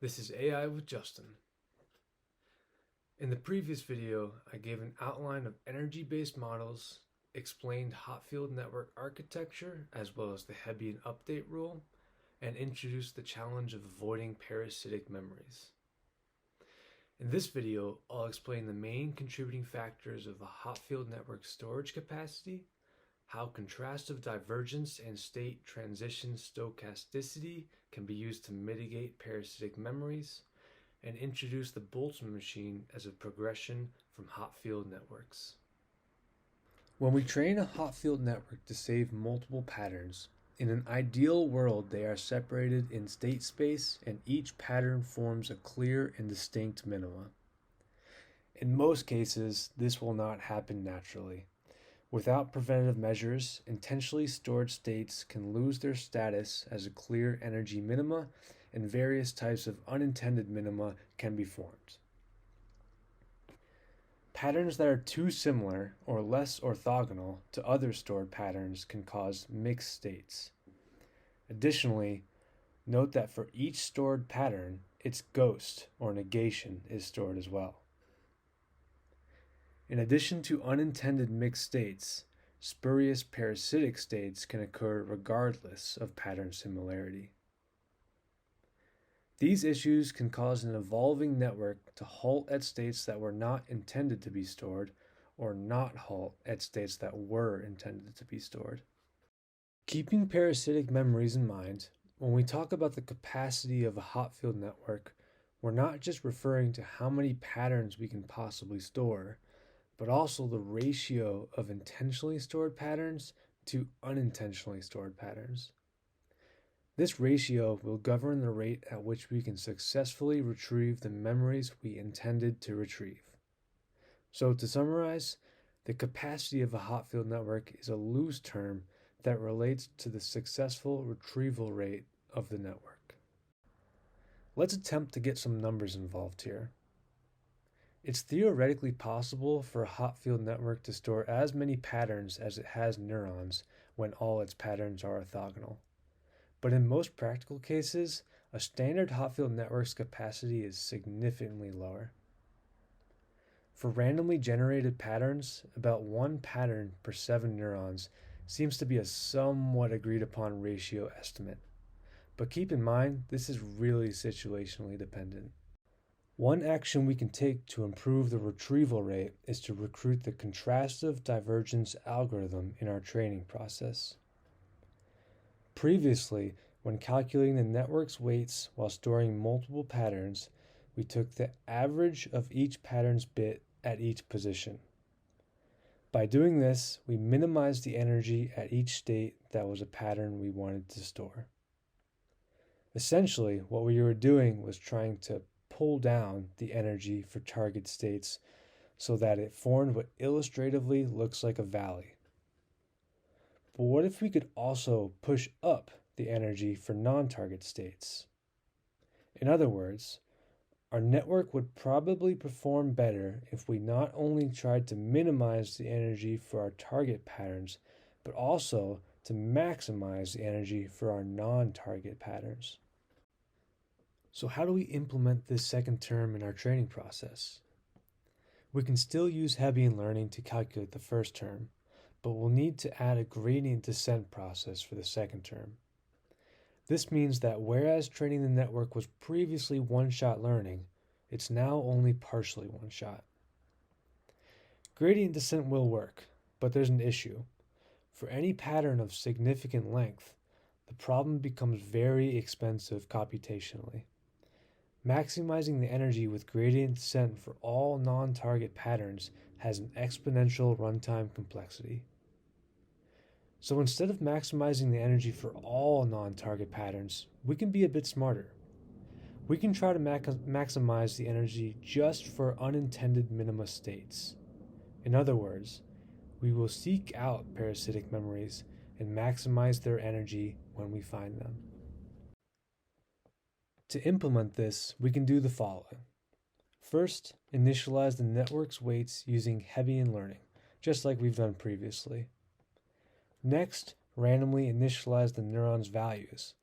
This is AI with Justin. In the previous video, I gave an outline of energy-based models, explained Hopfield network architecture as well as the Hebbian update rule, and introduced the challenge of avoiding parasitic memories. In this video, I'll explain the main contributing factors of a Hopfield network storage capacity, how contrastive divergence and state transition stochasticity can be used to mitigate parasitic memories, and introduce the Boltzmann machine as a progression from Hopfield networks. When we train a Hopfield network to save multiple patterns, in an ideal world they are separated in state space and each pattern forms a clear and distinct minima. In most cases, this will not happen naturally. Without preventative measures, intentionally stored states can lose their status as a clear energy minima, and various types of unintended minima can be formed. Patterns that are too similar or less orthogonal to other stored patterns can cause mixed states. Additionally, note that for each stored pattern, its ghost or negation is stored as well. In addition to unintended mixed states, spurious parasitic states can occur regardless of pattern similarity. These issues can cause an evolving network to halt at states that were not intended to be stored, or not halt at states that were intended to be stored. Keeping parasitic memories in mind, when we talk about the capacity of a Hopfield network, we're not just referring to how many patterns we can possibly store, but also the ratio of intentionally stored patterns to unintentionally stored patterns. This ratio will govern the rate at which we can successfully retrieve the memories we intended to retrieve. So to summarize, the capacity of a Hopfield network is a loose term that relates to the successful retrieval rate of the network. Let's attempt to get some numbers involved here. It's theoretically possible for a Hopfield network to store as many patterns as it has neurons when all its patterns are orthogonal. But in most practical cases, a standard Hopfield network's capacity is significantly lower. For randomly generated patterns, about one pattern per 7 neurons seems to be a somewhat agreed upon ratio estimate. But keep in mind, this is really situationally dependent. One action we can take to improve the retrieval rate is to recruit the contrastive divergence algorithm in our training process. Previously, when calculating the network's weights while storing multiple patterns, we took the average of each pattern's bit at each position. By doing this, we minimized the energy at each state that was a pattern we wanted to store. Essentially, what we were doing was trying to pull down the energy for target states so that it formed what illustratively looks like a valley. But what if we could also push up the energy for non-target states? In other words, our network would probably perform better if we not only tried to minimize the energy for our target patterns, but also to maximize the energy for our non-target patterns. So how do we implement this second term in our training process? We can still use Hebbian learning to calculate the first term, but we'll need to add a gradient descent process for the second term. This means that whereas training the network was previously one-shot learning, it's now only partially one-shot. Gradient descent will work, but there's an issue. For any pattern of significant length, the problem becomes very expensive computationally. Maximizing the energy with gradient descent for all non-target patterns has an exponential runtime complexity. So instead of maximizing the energy for all non-target patterns, we can be a bit smarter. We can try to maximize the energy just for unintended minima states. In other words, we will seek out parasitic memories and maximize their energy when we find them. To implement this, we can do the following. First, initialize the network's weights using Hebbian learning, just like we've done previously. Next, randomly initialize the neuron's values.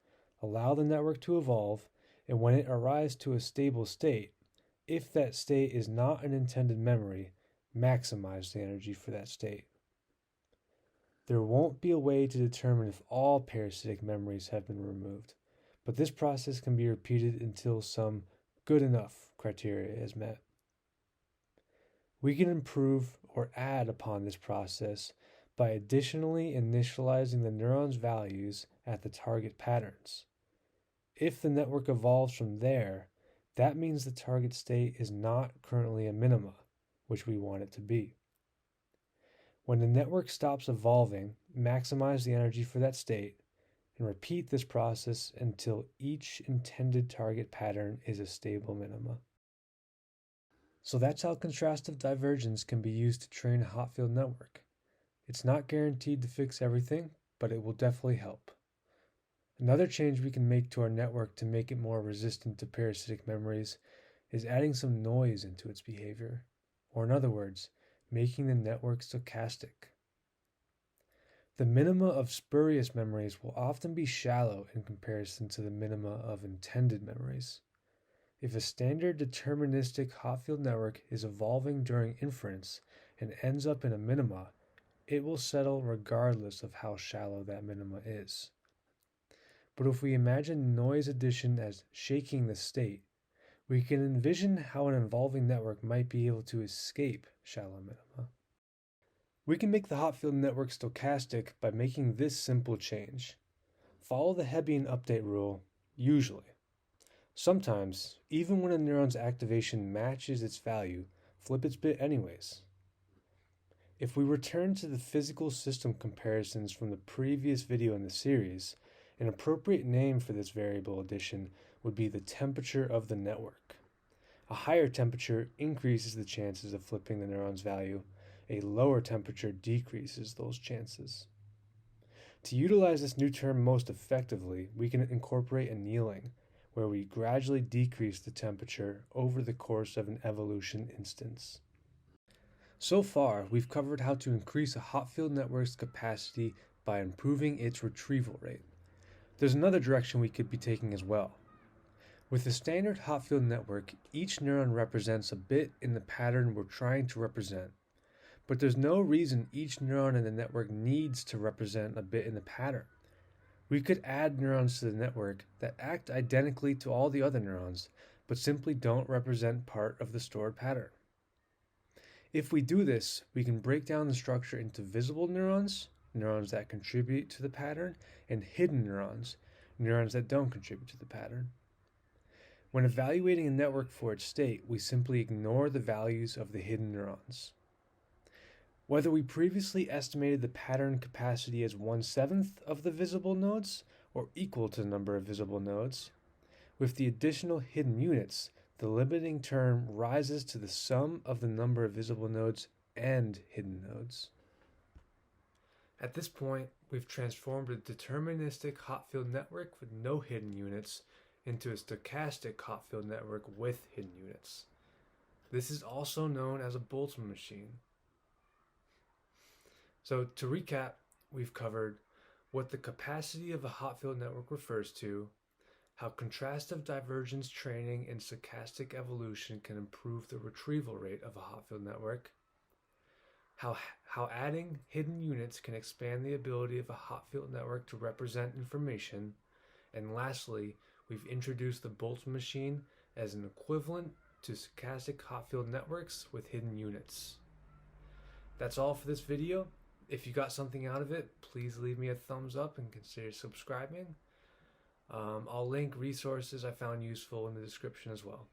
Allow the network to evolve and when it arrives to a stable state, if that state is not an intended memory, maximize the energy for that state. There won't be a way to determine if all parasitic memories have been removed, but this process can be repeated until some good enough criteria is met. We can improve or add upon this process by additionally initializing the neuron's values at the target patterns. If the network evolves from there, that means the target state is not currently a minima, which we want it to be. When the network stops evolving, maximize the energy for that state and repeat this process until each intended target pattern is a stable minima. So that's how contrastive divergence can be used to train a Hopfield network. It's not guaranteed to fix everything, but it will definitely help. Another change we can make to our network to make it more resistant to parasitic memories is adding some noise into its behavior, or in other words, making the network stochastic. The minima of spurious memories will often be shallow in comparison to the minima of intended memories. If a standard deterministic Hopfield network is evolving during inference and ends up in a minima, it will settle regardless of how shallow that minima is. But if we imagine noise addition as shaking the state, we can envision how an evolving network might be able to escape shallow minima. We can make the Hopfield network stochastic by making this simple change. Follow the Hebbian update rule, usually. Sometimes, even when a neuron's activation matches its value, flip its bit anyways. If we return to the physical system comparisons from the previous video in the series, an appropriate name for this variable addition would be the temperature of the network. A higher temperature increases the chances of flipping the neuron's value. A lower temperature decreases those chances. To utilize this new term most effectively, we can incorporate annealing, where we gradually decrease the temperature over the course of an evolution instance. So far, we've covered how to increase a Hopfield network's capacity by improving its retrieval rate. There's another direction we could be taking as well. With the standard Hopfield network, each neuron represents a bit in the pattern we're trying to represent. But there's no reason each neuron in the network needs to represent a bit in the pattern. We could add neurons to the network that act identically to all the other neurons, but simply don't represent part of the stored pattern. If we do this, we can break down the structure into visible neurons, neurons that contribute to the pattern, and hidden neurons, neurons that don't contribute to the pattern. When evaluating a network for its state, we simply ignore the values of the hidden neurons. Whether we previously estimated the pattern capacity as 1/7 of the visible nodes or equal to the number of visible nodes, with the additional hidden units, the limiting term rises to the sum of the number of visible nodes and hidden nodes. At this point, we've transformed a deterministic Hopfield network with no hidden units into a stochastic Hopfield network with hidden units. This is also known as a Boltzmann machine. So to recap, we've covered what the capacity of a Hopfield network refers to, how contrastive divergence training and stochastic evolution can improve the retrieval rate of a Hopfield network, how adding hidden units can expand the ability of a Hopfield network to represent information, and lastly, we've introduced the Boltzmann machine as an equivalent to stochastic Hopfield networks with hidden units. That's all for this video. If you got something out of it, please leave me a thumbs up and consider subscribing. I'll link resources I found useful in the description as well.